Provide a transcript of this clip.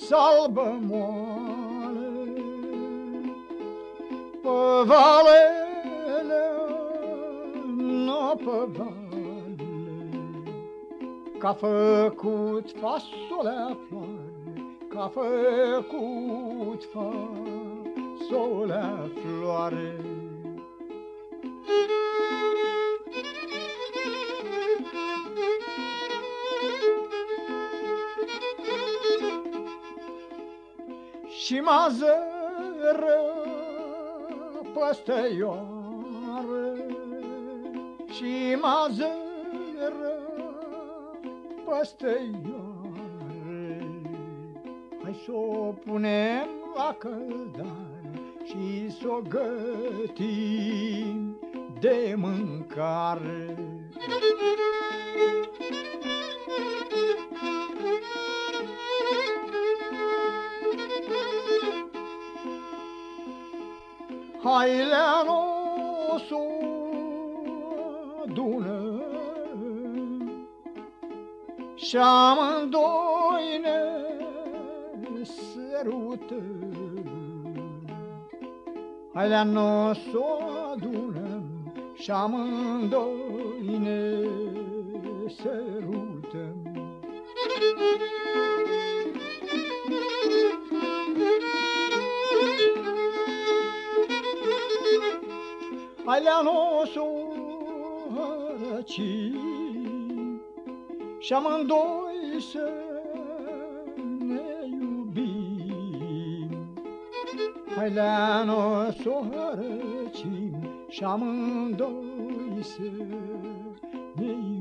salbă moale, pe valele, nu pe vale, că-a făcut fasolea floare, că-a făcut fasolea floare. Și mazără păstăioară, și mazără păstăioară, hai s-o punem la căldare și s-o gătim de mâncare. Hai Leano s-o adună și amândoi ne sărută. Hai Leano s-o adună și amândoi ne sărută. Hai Leano s-o răci și amândoi să ne iubim. Hai Leano s-o răci și amândoi să ne iubim.